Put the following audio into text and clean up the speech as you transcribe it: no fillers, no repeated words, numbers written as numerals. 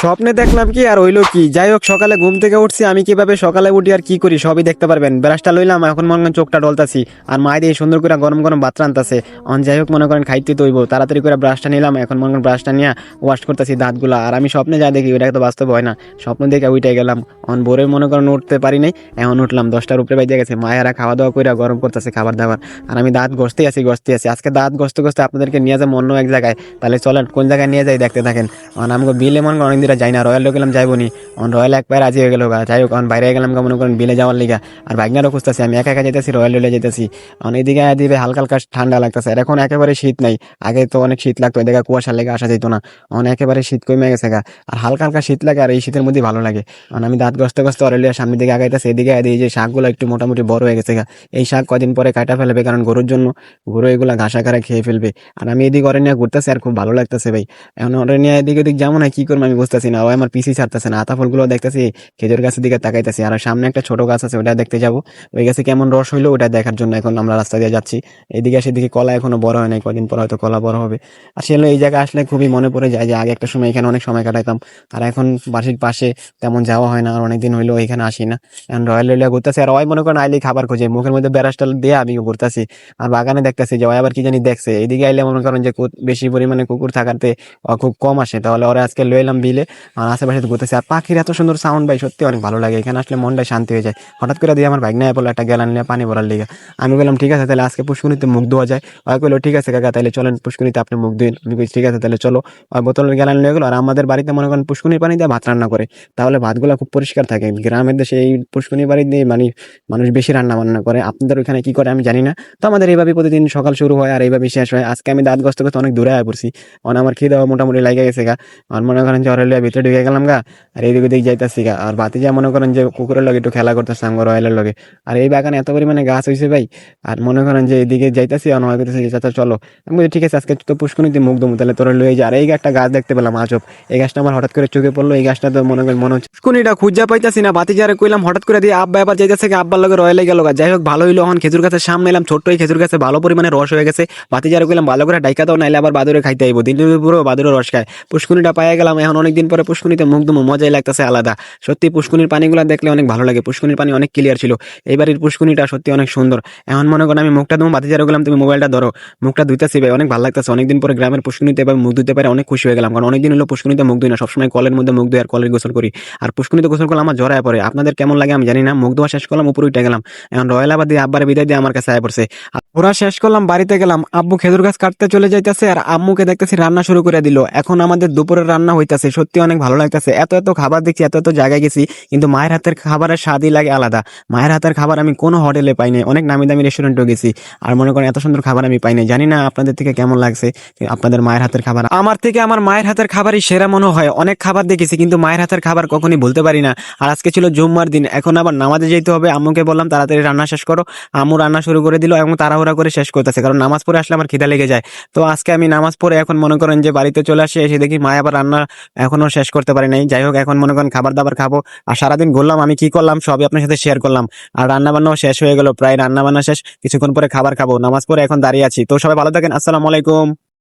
স্বপ্নে দেখলাম কি আর হইলো কি, যাই হোক সকালে ঘুম থেকে উঠছি, আমি কিভাবে সকালে উঠি আর কি করি সবই দেখতে পারবেন। ব্রাশটা লইলাম, এখন মনে করেন চোখটা ডলতাছি, আর মায়ের দিয়ে সুন্দর করে গরম গরম ভাত রান্তাছে। যাই হোক মনে করেন খাইতে তৈব, তাড়াতাড়ি করে ব্রাশটা নিলাম, এখন মনে করেন ব্রাশটা নিয়ে ওয়াশ করতেছি দাঁতগুলা। আর আমি স্বপ্নে যা দেখি ওটা তো বাস্তব হয় না, স্বপ্ন দেখে উইটাই গেলাম। ভোরে মনে করেন উঠতে পারি নাই, এখন উঠলাম 10টার উপরে বাইরে গেছে, মায়েরা খাওয়া দাওয়া করে গরম করতেছে খাবার দাবার, আর আমি দাঁত ঘষতে আছি। আজকে দাঁত ঘষতে ঘষতে আপনাদেরকে নিয়ে যাবো অন্য এক জায়গায়, তাহলে চলেন কোন জায়গায় নিয়ে যাই দেখতে থাকেন। আমাকে বিলে মনে করেন অনেক দিন যাই না, রয়্যাল গেলাম যাইবো নি, রয়্যাল একবার রাজি হয়ে গেল। যাই হোক বাইরে গেলাম মনে করেন বিলে যাওয়ার লিগা, আর বাইকনারও খুঁজতেছি, আমি একা একা যেতেছি, রয়্যাল যেতেছি। এদিকে দিবে হালকা হালকা ঠান্ডা লাগতেছে, আর এখন একেবারে শীত নাই। আগে তো অনেক শীত লাগতো, এদিকে কুয়াশার লেগে আসা যেত না, একেবারে শীত কমে গেছে গা, আর হালকা হালকা শীত লাগে, আর এই শীতের মধ্যে ভালো লাগে। আমি দাঁত ঘষতে ঘষতে অরেলিয়ার সামনের দিকে আগাইতেছি, এদিকে এই যে শাকগুলো একটু মোটামুটি বড় হয়ে গেছে গা, এই শাক কদিন পরে কাটা ফেলবে, কারণ গরুর জন্য, গরু এগুলা ঘাসা খারা খেয়ে ফেলবে। আর আমি এদিকে অরে নিয়ে ঘুরতেছি, আর খুব ভালো লাগতেছে ভাই। এখন অরে নিয়ে এদিকে ওদিক যেমন হয় কি করবো আমি বুঝতেছি না, ও আমার পিসি ছাড়তেছে না। আতা ফলগুলো দেখতেছি, খেজুর গাছের দিকে তাকাইতেছি, আর সামনে একটা ছোট গাছ আছে ওটা দেখতে যাবো, ওই গাছে কেমন রস হইলো ওটা দেখার জন্য এখন আমরা রাস্তা দিয়ে যাচ্ছি। এদিকে সেদিকে কলা এখনো বড় হয় নাই, কদিন পর হয়তো কলা বড় হবে। আসলে এই জায়গায় আসলে খুবই মনে পড়ে যায় যে আগে একটা সময় এখানে অনেক সময় কাটাইতাম, আর এখন বাড়ির পাশে তেমন যাওয়া হয় না, আর অনেকদিন হইলো এখানে আসি না। এখন রয়্যাল রেলিয়া ঘুরতেছি, আর ওই মনে করেন আইলে খাবার খোঁজে, মুখের মধ্যে ব্যারাসটা দিয়ে আমি ঘুরতেছি, আর বাগানে দেখতেছি যে ওই আবার কি জানি দেখছে। এদিকে আইলে মনে করেন যে বেশি পরিমাণে কুকুর থাকাতে খুব কম আসে, তাহলে ওরা আজকে লয়ে এলাম বিলে, আর আশেপাশে ঘুরতেছি। আর পাখির এত সুন্দর সাউন্ড ভাই, সত্যি অনেক ভালো লাগে, এখানে আসলে মনটা শান্তি হয়ে যায়। হঠাৎ করে দিয়ে আমার বাইক নিয়ে বললো একটা গ্যালান নিয়ে পানি ভরার লিগা, আমি বললাম ঠিক আছে তাহলে আজকে পুষ্করিতে মুখ ধোয়া যায়। ওই বললো ঠিক আছে কাকা তাহলে চলেন পুষ্করিতে আপনি মুখ ধুন। আমি বলছি ঠিক আছে তাহলে চলো। আর বোতলের গ্যালান নিয়ে গেলো, আর আমাদের বাড়িতে মনে করেন পুষ্করির পানি দিয়ে ভাত রান্না করে, তাহলে ভাতগুলো খুব পরিষ্কার থাকে। গ্রামের দেশে এই পুষ্করিনী বাড়ি দিয়ে মানে মানুষ বেশি রান্না বান্না করে, আপনাদের ওইখানে কি করে আমি জানি না। তো আমাদের এইভাবে প্রতিদিন সকাল শুরু হয় আর এইভাবে শেষ হয়। আজকে আমি দাঁত ঘষতে ঘষতে অনেক দূরে আয় পড়ছি, আমার খিদে দেওয়া মোটামুটি লাগে গেছে গা। আর মনে করেন যে অরেলিয়া ভিতরে ঢুকে গেলাম গা, আর এইদিকে দিক যাইতেছি গা, আর বাতি যা মনে করেন যে কুকুরের লগে একটু খেলা করতেছে আমার রয়্যালের লগে। আর এই বাগানে এত পরিমাণে গাছ হয়েছে ভাই, আর মনে করেন যে এইদিকে যাইতেছি আর মনে করতেছি চাচা চলো। আমি বলি ঠিক আছে আজকে তো পুষ্করিতে মুখ দমু, তাহলে তোরা লয়ে যা। আর এই একটা গাছ দেখতে পেলাম আজব, এই গাছটা আমার হঠাৎ করে চোখে পড়লো, এই গাছটা তো মনে হচ্ছে পুষ্করিটা খুঁজা পাইতাছি না। বাতি যারে কইলাম হঠাৎ করে দিয়ে আব্বা এবার যাইতেছে আব্বার লগে রয়্যালে গেল গা। যাই হোক ভালো হইলো, এখন খেজুর গাছের সামনে এলাম, ছোট্ট এই খেজুর গাছে ভালো পরিমাণে রস হয়ে গেছে। বাতি যারে কইলাম ভালো করে ডাইকা দাও, নাইলে আবার বাদুরে খাইতে আইবো, দিন পুরো বাদুরে রস খায়। পুষ্করিটা পাইয়া গেলাম, এখন অনেকদিন পরে পুষ্করিতে মুখ দমু, মজাই লাগতেছে আলাদা। সত্যি পুষ্করির পানিগুলো দেখলে অনেক ভালো লাগে, পুষ্করির পানি অনেক ক্লিয়ার ছিল, এইবারের পুষ্করিটা সত্যি অনেক সুন্দর। এখন মনে করেন আমি মুখটা দেবো, বাতি যারে গেলাম তুমি মোবাইলটা ধরো, মুখটা ধুইতেছি ভাই, অনেক ভালো লাগতেছে। অনেকদিন পরে গ্রামের পুষ্করিতে এবার মুখ ধুতে পারে অনেক খুশি হয়ে গেলাম, কারণ অনেকদিন হলো পুষ্করিতে মুখ ধুই না, সবসময় কলের মধ্যে মুখ ধুই আর কলের গোসল করি। আর পুষ্করিতে গোসল করলে আমার জড়ায় পড়ে, আপনাদের কেমন লাগে আমি জানি না। মুখ ধোয়া শেষ করলাম, উপরে উঠে গেলাম, এখন রয়্যাল আবার দিয়ে আব্বারে বিদায় দিয়ে আমার কাছে আয় পড়ছে। ওরা শেষ করলাম, বাড়িতে গেলাম, আব্বু খেজুর গাছ কাটতে চলে যাইতেছে, আর আম্মুকে দেখতেছি রান্না শুরু করে দিল। এখন আমাদের দুপুরের রান্না হইতাছে, সত্যি অনেক ভালো লাগতেছে। এত এত খাবার দেখছি, এত এত জায়গায় গেছি, কিন্তু মায়ের হাতের খাবারের স্বাদই লাগে আলাদা। মায়ের হাতের খাবার আমি কোনো হোটেলে পাইনি, অনেক নামি দামি রেস্টুরেন্টেও গেছি, আর মনে করেন এত সুন্দর খাবার আমি পাইনি। জানি না আপনাদের থেকে কেমন লাগছে আপনাদের মায়ের হাতের খাবার। আমার থেকে আমার মায়ের হাতের খাবারই সেরা মনে হয়। অনেক খাবার দেখেছি কিন্তু মায়ের হাতের খাবার কখনই ভুলতে পারি না। আর আজকে ছিল জুম্মার দিন, এখন আবার নামাজে যেতে হবে। আম্মুকে বললাম তাড়াতাড়ি রান্না শেষ করো, আম্মু রান্না শুরু করে দিল এবং তাড়াহুড়া করে শেষ করতেছে, কারণ নামাজ পড়ে আসলে আমার খিদা লেগে যায়। তো আজকে আমি নামাজ পড়ে এখন মনে করেন যে বাড়িতে চলে আসি, এসে দেখি মা আবার রান্না এখনো শেষ করতে পারি নাই। যাই হোক এখন মনে করেন খাবার দাবার খাবো, আর সারাদিন ঘুরলাম, আমি কি করলাম সবই আপনার সাথে শেয়ার করলাম। আর রান্না বান্নাও শেষ হয়ে গেল, প্রায় রান্না বান্না শেষ, কিছুক্ষণ পরে খাবার খাবো, নামাজ পড়ে এখন দাঁড়িয়ে আছি। তো সবাই ভালো থাকেন, আসসালামু আলাইকুম।